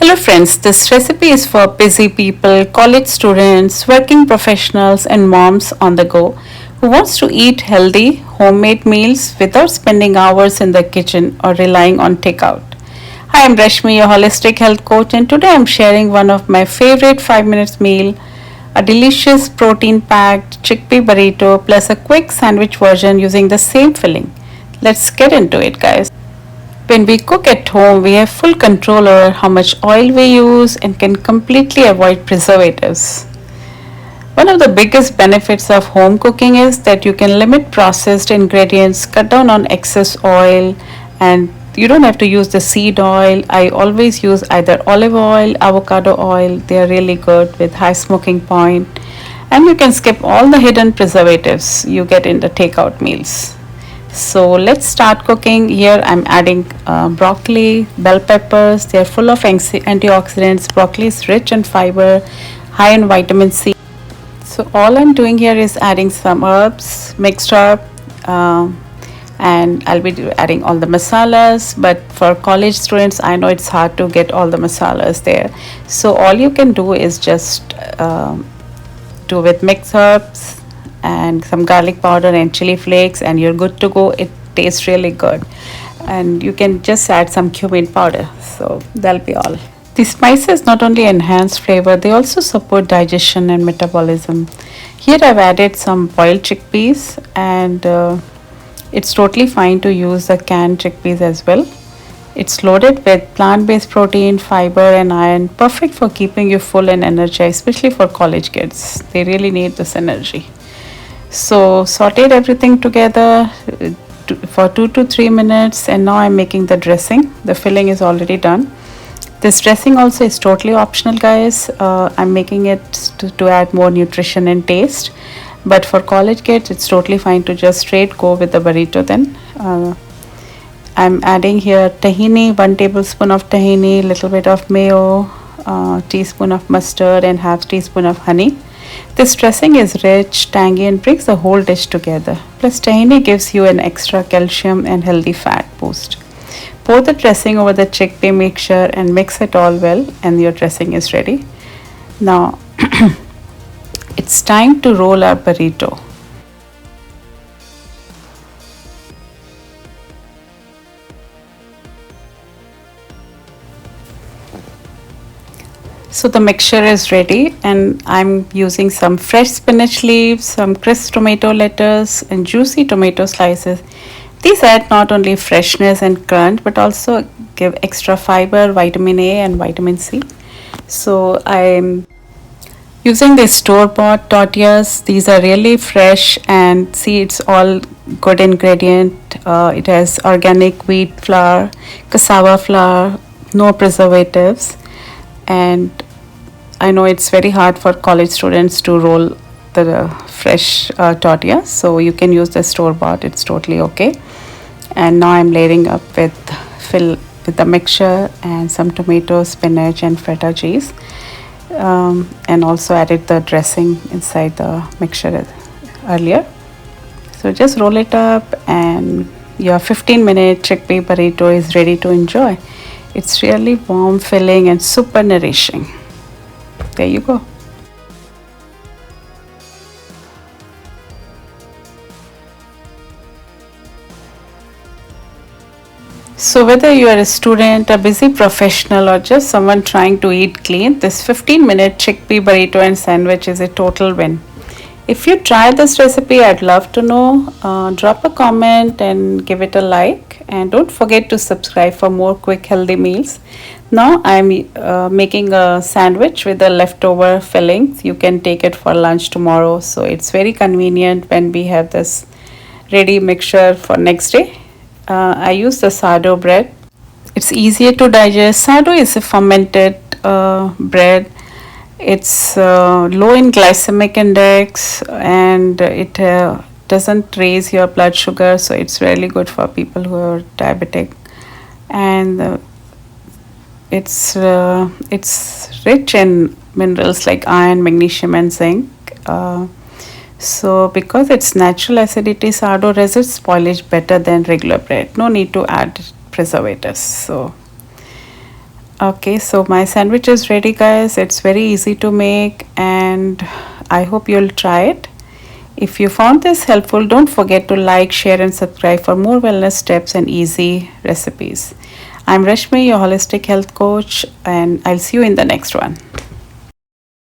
Hello friends, this recipe is for busy people, college students, working professionals and moms on the go who wants to eat healthy homemade meals without spending hours in the kitchen or relying on takeout. Hi, I'm Rashmi, your holistic health coach, and today I'm sharing one of my favorite 5 minutes meal, a delicious protein packed chickpea burrito plus a quick sandwich version using the same filling. Let's get into it guys. When we cook at home, we have full control over how much oil we use and can completely avoid preservatives. One of the biggest benefits of home cooking is that you can limit processed ingredients, cut down on excess oil, and you don't have to use the seed oil. I always use either olive oil, avocado oil. They are really good with high smoking point, and you can skip all the hidden preservatives you get in the takeout meals. So let's start cooking. Here I'm adding broccoli, bell peppers. They are full of antioxidants. Broccoli is rich in fiber, high in vitamin C. So all I'm doing here is adding some herbs mixed up, and I'll be adding all the masalas. But for college students, I know it's hard to get all the masalas there. So all you can do is just do with mixed herbs and some garlic powder and chili flakes, and you're good to go. It tastes really good, and you can just add some cumin powder. So that'll be all. The spices not only enhance flavor, they also support digestion and metabolism. Here I've added some boiled chickpeas, and it's totally fine to use the canned chickpeas as well. It's loaded with plant-based protein, fiber and iron, perfect for keeping you full and energized, especially for college kids. They really need this energy. So sauteed everything together for 2 to 3 minutes, and now I'm making the dressing. The filling is already done. This dressing also is totally optional guys. I'm making it to add more nutrition and taste, but for college kids it's totally fine to just straight go with the burrito. Then I'm adding here tahini, 1 tablespoon of tahini, little bit of mayo, teaspoon of mustard and half teaspoon of honey. This dressing is rich, tangy and brings the whole dish together. Plus tahini gives you an extra calcium and healthy fat boost. Pour the dressing over the chickpea mixture and mix it all well, and your dressing is ready. Now it's time to roll our burrito. So the mixture is ready, and I'm using some fresh spinach leaves, some crisp tomato lettuce and juicy tomato slices. These add not only freshness and crunch but also give extra fiber, vitamin A and vitamin C. So I'm using the store-bought tortillas. These are really fresh, and see, it's all good ingredient. It has organic wheat flour, cassava flour, no preservatives. And I know it's very hard for college students to roll the fresh tortillas, so you can use the store-bought. It's totally okay. And now I'm layering up with the mixture and some tomatoes, spinach and feta cheese, and also added the dressing inside the mixture earlier. So just roll it up, and your 15-minute chickpea burrito is ready to enjoy. It's really warm, filling and super nourishing. There you go. So whether you are a student, a busy professional or just someone trying to eat clean, this 15-minute chickpea burrito and sandwich is a total win. If you try this recipe, I'd love to know. Drop a comment and give it a like, and don't forget to subscribe for more quick healthy meals. Now I'm making a sandwich with the leftover fillings. You can take it for lunch tomorrow, so it's very convenient when we have this ready mixture for next day. I use the sourdough bread. It's easier to digest. Sourdough is a fermented bread. It's low in glycemic index, and it doesn't raise your blood sugar, so it's really good for people who are diabetic. And it's rich in minerals like iron, magnesium and zinc. So because it's natural acidity, sourdough resists spoilage better than regular bread. No need to add preservatives. So Okay, so my sandwich is ready, guys. It's very easy to make, and I hope you'll try it. If you found this helpful, don't forget to like, share, and subscribe for more wellness tips and easy recipes. I'm Rashmi, your holistic health coach, and I'll see you in the next one.